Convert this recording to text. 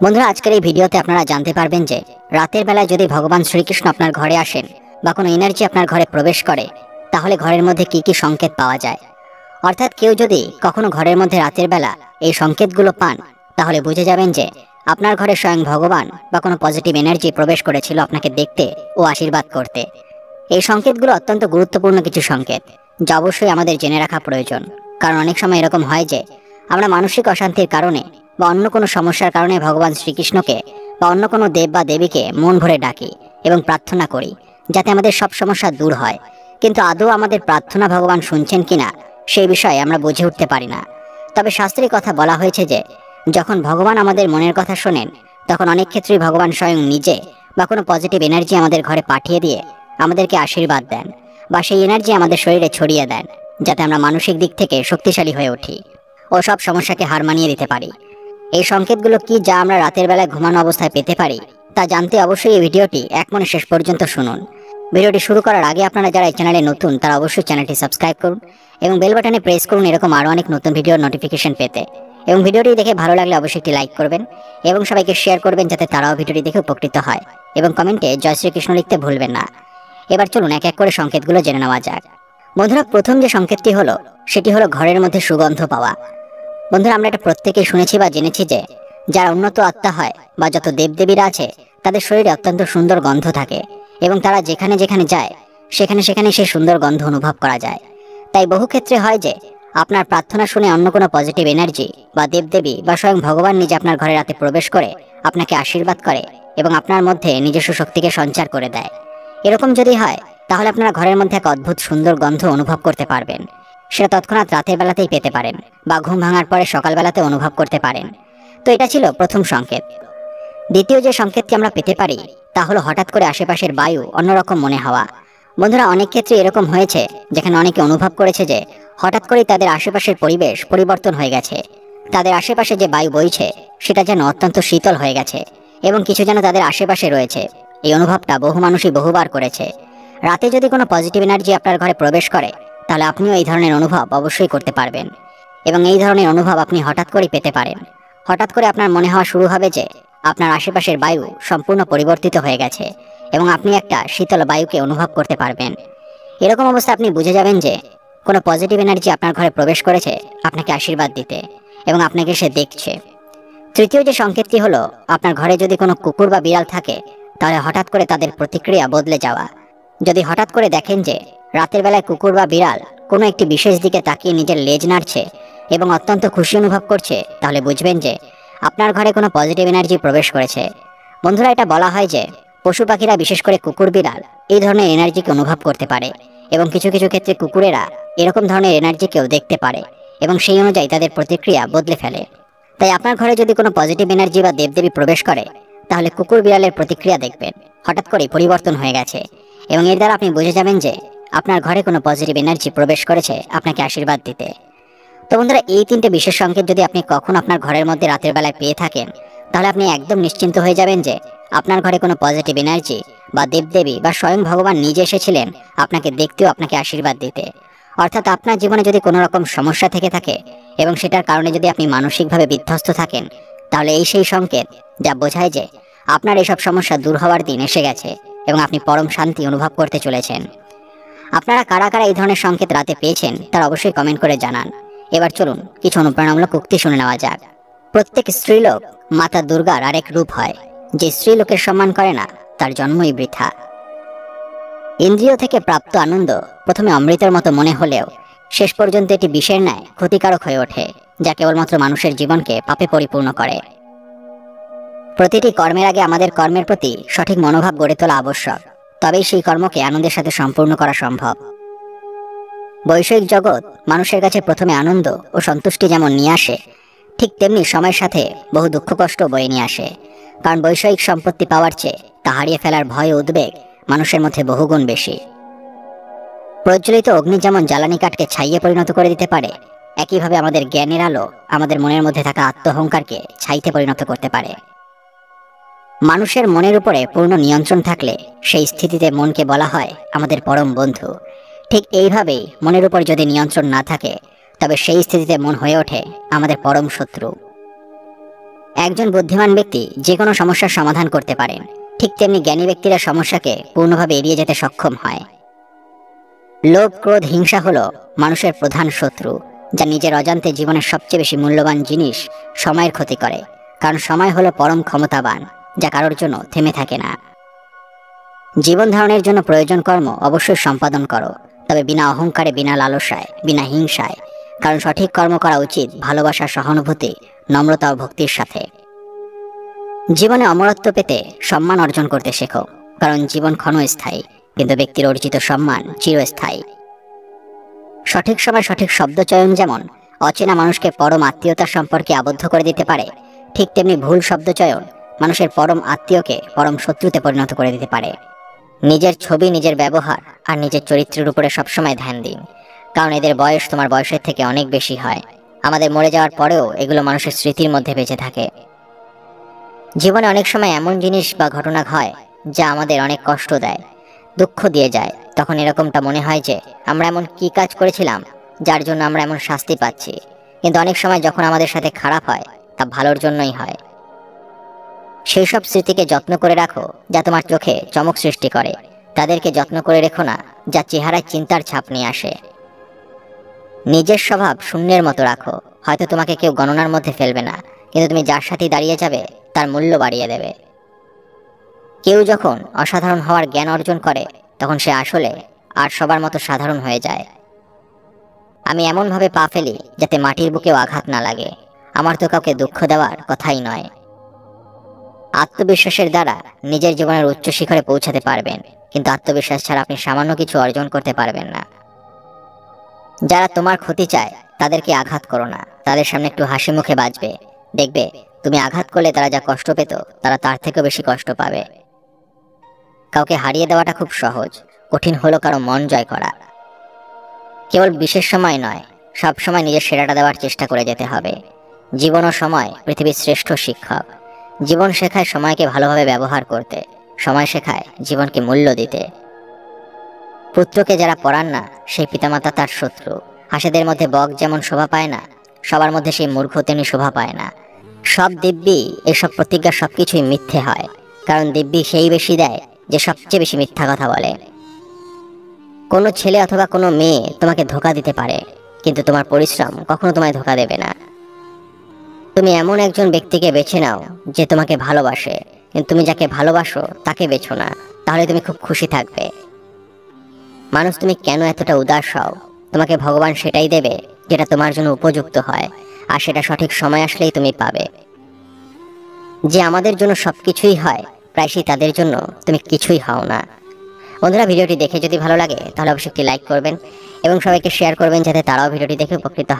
বন্ধুরা, আজকের এই ভিডিওতে আপনারা জানতে পারবেন যে রাতের বেলায় যদি ভগবান শ্রীকৃষ্ণ আপনার ঘরে আসেন বা কোনো এনার্জি আপনার ঘরে প্রবেশ করে, তাহলে ঘরের মধ্যে কি কি সংকেত পাওয়া যায়। অর্থাৎ কেউ যদি কখনো ঘরের মধ্যে রাতের বেলা এই সংকেতগুলো পান, তাহলে বুঝে যাবেন যে আপনার ঘরে স্বয়ং ভগবান বা কোনো পজিটিভ এনার্জি প্রবেশ করেছিল আপনাকে দেখতে ও আশীর্বাদ করতে। এই সংকেতগুলো অত্যন্ত গুরুত্বপূর্ণ কিছু সংকেত, যা অবশ্যই আমাদের জেনে রাখা প্রয়োজন। কারণ অনেক সময় এরকম হয় যে আমরা মানসিক অশান্তির কারণে বা অন্য কোনো সমস্যার কারণে ভগবান শ্রীকৃষ্ণকে বা অন্য কোনো দেব বা দেবীকে মন ভরে ডাকি এবং প্রার্থনা করি যাতে আমাদের সব সমস্যা দূর হয়। কিন্তু আদৌ আমাদের প্রার্থনা ভগবান শুনছেন কিনা সেই বিষয়ে আমরা বুঝে উঠতে পারি না। তবে শাস্ত্রের কথা বলা হয়েছে যে যখন ভগবান আমাদের মনের কথা শোনেন, তখন অনেক ক্ষেত্রেই ভগবান স্বয়ং নিজে বা কোনো পজিটিভ এনার্জি আমাদের ঘরে পাঠিয়ে দিয়ে আমাদেরকে আশীর্বাদ দেন বা সেই এনার্জি আমাদের শরীরে ছড়িয়ে দেন, যাতে আমরা মানসিক দিক থেকে শক্তিশালী হয়ে উঠি ও সব সমস্যাকে হার মানিয়ে দিতে পারি। এই সংকেতগুলো কি যা আমরা রাতের বেলায় ঘুমানো অবস্থায় পেতে পারি, তা জানতে অবশ্যই এই ভিডিওটি এক মনে শেষ পর্যন্ত শুনুন। ভিডিওটি শুরু করার আগে আপনারা যারা এই চ্যানেলে নতুন, তারা অবশ্যই চ্যানেলটি সাবস্ক্রাইব করুন এবং বেল বাটনে প্রেস করুন এরকম আরও অনেক নতুন ভিডিওর নোটিফিকেশন পেতে। এবং ভিডিওটি দেখে ভালো লাগলে অবশ্যই একটি লাইক করবেন এবং সবাইকে শেয়ার করবেন যাতে তারাও ভিডিওটি দেখে উপকৃত হয়। এবং কমেন্টে জয় শ্রীকৃষ্ণ লিখতে ভুলবেন না। এবার চলুন এক এক করে সংকেতগুলো জেনে নেওয়া যাক। বন্ধুরা, প্রথম যে সংকেতটি হলো সেটি হলো ঘরের মধ্যে সুগন্ধ পাওয়া। বন্ধুরা, আমরা এটা প্রত্যেকেই শুনেছি বা জেনেছি যে যারা উন্নত আত্মা হয় বা যত দেবদেবীরা আছে, তাদের শরীরে অত্যন্ত সুন্দর গন্ধ থাকে এবং তারা যেখানে যেখানে যায় সেখানে সেখানে সেই সুন্দর গন্ধ অনুভব করা যায়। তাই বহু ক্ষেত্রে হয় যে আপনার প্রার্থনা শুনে অন্য কোনো পজিটিভ এনার্জি বা দেবদেবী বা স্বয়ং ভগবান নিজে আপনার ঘরে রাতে প্রবেশ করে আপনাকে আশীর্বাদ করে এবং আপনার মধ্যে নিজস্ব শক্তিকে সঞ্চার করে দেয়। এরকম যদি হয়, তাহলে আপনারা ঘরের মধ্যে এক অদ্ভুত সুন্দর গন্ধ অনুভব করতে পারবেন। সেটা তৎক্ষণাৎ রাতের বেলাতেই পেতে পারেন বা ঘুম ভাঙার পরে সকালবেলাতে অনুভব করতে পারেন। তো এটা ছিল প্রথম সংকেত। দ্বিতীয় যে সংকেতটি আমরা পেতে পারি তা হলো হঠাৎ করে আশেপাশের বায়ু অন্যরকম মনে হওয়া। বন্ধুরা, অনেক ক্ষেত্রে এরকম হয়েছে যেখানে অনেকে অনুভব করেছে যে হঠাৎ করেই তাদের আশেপাশের পরিবেশ পরিবর্তন হয়ে গেছে। তাদের আশেপাশে যে বায়ু বইছে সেটা যেন অত্যন্ত শীতল হয়ে গেছে এবং কিছু যেন তাদের আশেপাশে রয়েছে। এই অনুভবটা বহু মানুষই বহুবার করেছে। রাতে যদি কোনো পজিটিভ এনার্জি আপনার ঘরে প্রবেশ করে, তাহলে আপনিও এই ধরনের অনুভব অবশ্যই করতে পারবেন এবং এই ধরনের অনুভব আপনি হঠাৎ করে পেতে পারেন। হঠাৎ করে আপনার মনে হওয়া শুরু হবে যে আপনার আশেপাশের বায়ু সম্পূর্ণ পরিবর্তিত হয়ে গেছে এবং আপনি একটা শীতল বায়ুকে অনুভব করতে পারবেন। এরকম অবস্থা আপনি বুঝে যাবেন যে কোনো পজিটিভ এনার্জি আপনার ঘরে প্রবেশ করেছে আপনাকে আশীর্বাদ দিতে এবং আপনাকে সে দেখছে। তৃতীয় যে সংকেতটি হলো আপনার ঘরে যদি কোনো কুকুর বা বিড়াল থাকে, তাহলে হঠাৎ করে তাদের প্রতিক্রিয়া বদলে যাওয়া। যদি হঠাৎ করে দেখেন যে রাতের বেলায় কুকুর বা বিড়াল কোনো একটি বিশেষ দিকে তাকিয়ে নিজের লেজ নাড়ছে এবং অত্যন্ত খুশি অনুভব করছে, তাহলে বুঝবেন যে আপনার ঘরে কোনো পজিটিভ এনার্জি প্রবেশ করেছে। বন্ধুরা, এটা বলা হয় যে পশু পাখিরা, বিশেষ করে কুকুর বিড়াল, এই ধরনের এনার্জিকে অনুভব করতে পারে এবং কিছু কিছু ক্ষেত্রে কুকুরেরা এরকম ধরনের এনার্জিকেও দেখতে পারে এবং সেই অনুযায়ী তাদের প্রতিক্রিয়া বদলে ফেলে। তাই আপনার ঘরে যদি কোনো পজিটিভ এনার্জি বা দেবদেবী প্রবেশ করে, তাহলে কুকুর বিড়ালের প্রতিক্রিয়া দেখবেন হঠাৎ করে পরিবর্তন হয়ে গেছে এবং এর দ্বারা আপনি বুঝে যাবেন যে আপনার ঘরে কোনো পজিটিভ এনার্জি প্রবেশ করেছে আপনাকে আশীর্বাদ দিতে। তো বন্ধুরা, এই তিনটে বিশেষ সংকেত যদি আপনি কখনো আপনার ঘরের মধ্যে রাতের বেলায় পেয়ে থাকেন, তাহলে আপনি একদম নিশ্চিন্ত হয়ে যাবেন যে আপনার ঘরে কোনো পজিটিভ এনার্জি বা দেবদেবী বা স্বয়ং ভগবান নিজে এসেছিলেন আপনাকে দেখতেও আপনাকে আশীর্বাদ দিতে। অর্থাৎ আপনার জীবনে যদি কোনো রকম সমস্যা থেকে থাকে এবং সেটার কারণে যদি আপনি মানসিকভাবে বিধ্বস্ত থাকেন, তাহলে এই সেই সংকেত যা বোঝায় যে আপনার এসব সমস্যা দূর হওয়ার দিন এসে গেছে এবং আপনি পরম শান্তি অনুভব করতে চলেছেন। আপনারা কারা কারা এই ধরনের সংকেত রাতে পেয়েছেন তারা অবশ্যই কমেন্ট করে জানান। এবার চলুন কিছু অনুপ্রেরণামূলক উক্তি শুনে নেওয়া যাক। প্রত্যেক স্ত্রীলোক মাতা দুর্গার আরেক রূপ হয়, যে স্ত্রীলোকের সম্মান করে না তার জন্মই বৃথা। ইন্দ্রিয় থেকে প্রাপ্ত আনন্দ প্রথমে অমৃতের মতো মনে হলেও শেষ পর্যন্ত এটি বিষের ন্যায় ক্ষতিকারক হয়ে ওঠে, যা কেবলমাত্র মানুষের জীবনকে পাপে পরিপূর্ণ করে। প্রতিটি কর্মের আগে আমাদের কর্মের প্রতি সঠিক মনোভাব গড়ে তোলা আবশ্যক, তবেই সেই কর্মকে আনন্দের সাথে সম্পূর্ণ করা সম্ভব। বৈষয়িক জগৎ মানুষের কাছে প্রথমে আনন্দ ও সন্তুষ্টি যেমন নিয়ে আসে, ঠিক তেমনি সময়ের সাথে বহু দুঃখ কষ্ট বয়ে নিয়ে আসে। কারণ বৈষয়িক সম্পত্তি পাওয়ার চেয়ে তা হারিয়ে ফেলার ভয় ও উদ্বেগ মানুষের মধ্যে বহুগুণ বেশি। প্রজ্বলিত অগ্নি যেমন জ্বালানি কাঠকে ছাইয়ে পরিণত করে দিতে পারে, একইভাবে আমাদের জ্ঞানের আলো আমাদের মনের মধ্যে থাকা আত্মহংকারকে ছাইতে পরিণত করতে পারে। মানুষের মনের উপরে পূর্ণ নিয়ন্ত্রণ থাকলে সেই স্থিতিতে মনকে বলা হয় আমাদের পরম বন্ধু। ঠিক এইভাবেই মনের উপর যদি নিয়ন্ত্রণ না থাকে, তবে সেই স্থিতিতে মন হয়ে ওঠে আমাদের পরম শত্রু। একজন বুদ্ধিমান ব্যক্তি যে কোনো সমস্যার সমাধান করতে পারেন, ঠিক তেমনি জ্ঞানী ব্যক্তিরা সমস্যাকে পূর্ণভাবে এড়িয়ে যেতে সক্ষম হয়। লোভ, ক্রোধ, হিংসা হলো মানুষের প্রধান শত্রু, যা নিজের অজান্তে জীবনের সবচেয়ে বেশি মূল্যবান জিনিস সময়ের ক্ষতি করে। কারণ সময় হলো পরম ক্ষমতাবান, যা কারোর জন্য থেমে থাকে না। জীবন ধারণের জন্য প্রয়োজন কর্ম অবশ্যই সম্পাদন করো, তবে বিনা অহংকারে, বিনা লালসায়, বিনা হিংসায়। কারণ সঠিক কর্ম করা উচিত ভালোবাসা, সহানুভূতি, নম্রতা ও ভক্তির সাথে। জীবনে অমরত্ব পেতে সম্মান অর্জন করতে শেখো, কারণ জীবন ক্ষণস্থায়ী, কিন্তু ব্যক্তির অর্জিত সম্মান চিরস্থায়ী। সঠিক সময় সঠিক শব্দ চয়ন যেমন অচেনা মানুষকে পরম আত্মীয়তার সম্পর্কে আবদ্ধ করে দিতে পারে, ঠিক তেমনি ভুল শব্দ চয়ন মানুষের পরম আত্মীয়কে পরম শত্রুতে পরিণত করে দিতে পারে। নিজের ছবি, নিজের ব্যবহার আর নিজের চরিত্রের উপরে সবসময় ধ্যান দিন, কারণ এদের বয়স তোমার বয়সের থেকে অনেক বেশি হয়। আমাদের মরে যাওয়ার পরেও এগুলো মানুষের স্মৃতির মধ্যে বেঁচে থাকে। জীবনে অনেক সময় এমন জিনিস বা ঘটনা হয় যা আমাদের অনেক কষ্ট দেয়, দুঃখ দিয়ে যায়। তখন এরকমটা মনে হয় যে আমরা এমন কি কাজ করেছিলাম যার জন্য আমরা এমন শাস্তি পাচ্ছি। কিন্তু অনেক সময় যখন আমাদের সাথে খারাপ হয়, তা ভালোর জন্যই হয়। সেই সব স্মৃতিকে যত্ন করে রাখো যা তোমার চোখে চমক সৃষ্টি করে। তাদেরকে যত্ন করে রেখো না যা চেহারায় চিন্তার ছাপ নিয়ে আসে। নিজের স্বভাব শূন্যের মতো রাখো। হয়তো তোমাকে কেউ গণনার মধ্যে ফেলবে না, কিন্তু তুমি যার সাথে দাঁড়িয়ে যাবে তার মূল্য বাড়িয়ে দেবে। কেউ যখন অসাধারণ হওয়ার জ্ঞান অর্জন করে, তখন সে আসলে আর সবার মতো সাধারণ হয়ে যায়। আমি এমনভাবে পা ফেলি যাতে মাটির বুকেও আঘাত না লাগে। আমার তো কাউকে দুঃখ দেওয়ার কথাই নয়। আত্মবিশ্বাসের দ্বারা নিজের জীবনের উচ্চ শিখরে পৌঁছাতে পারবেন, কিন্তু আত্মবিশ্বাস ছাড়া আপনি সামান্য কিছু অর্জন করতে পারবেন না। যারা তোমার ক্ষতি চায় তাদেরকে আঘাত করো না, তাদের সামনে একটু হাসি মুখে বাঁচবে। দেখবে তুমি আঘাত করলে তারা যা কষ্ট পেত, তারা তার থেকেও বেশি কষ্ট পাবে। কাউকে হারিয়ে দেওয়াটা খুব সহজ, কঠিন হলো কারো মন জয় করা। কেবল বিশেষ সময় নয়, সব সময় নিজের সেরাটা দেওয়ার চেষ্টা করে যেতে হবে। জীবন ও সময় পৃথিবীর শ্রেষ্ঠ শিক্ষক। জীবন শেখায় সময়কে ভালোভাবে ব্যবহার করতে, সময় শেখায় জীবনকে মূল্য দিতে। পুত্রকে যারা পড়ান না, সেই পিতামাতা তার শত্রু। হাসেদের মধ্যে বক যেমন শোভা পায় না, সবার মধ্যে সেই মূর্খ তেমনি শোভা পায় না। সব দিব্যি, এসব প্রতিজ্ঞা সবকিছুই মিথ্যে হয়, কারণ দিব্যি সেই বেশি দেয় যে সবচেয়ে বেশি মিথ্যা কথা বলে। কোনো ছেলে অথবা কোনো মেয়ে তোমাকে ধোঁকা দিতে পারে, কিন্তু তোমার পরিশ্রম কখনো তোমায় ধোঁকা দেবে না। তুমি এমন একজন ব্যক্তিকে বেছে নাও যে তোমাকে ভালোবাসে, কিন্তু তুমি যাকে ভালোবাসো তাকে বেছো না, তাহলে তুমি খুব খুশি থাকবে। মানুষ, তুমি কেন এতটা উদাস হও? তোমাকে ভগবান সেটাই দেবে যেটা তোমার জন্য উপযুক্ত হয়, আর সেটা সঠিক সময় আসলেই তুমি পাবে। যে আমাদের জন্য সবকিছুই হয়, প্রায়শই তাদের জন্য তুমি কিছুই হও না। বন্ধুরা, ভিডিওটি দেখে যদি ভালো লাগে তাহলে অবশ্যই একটি লাইক করবেন এবং সবাইকে শেয়ার করবেন, যাতে তারাও ভিডিওটি দেখে উপকৃত হয়।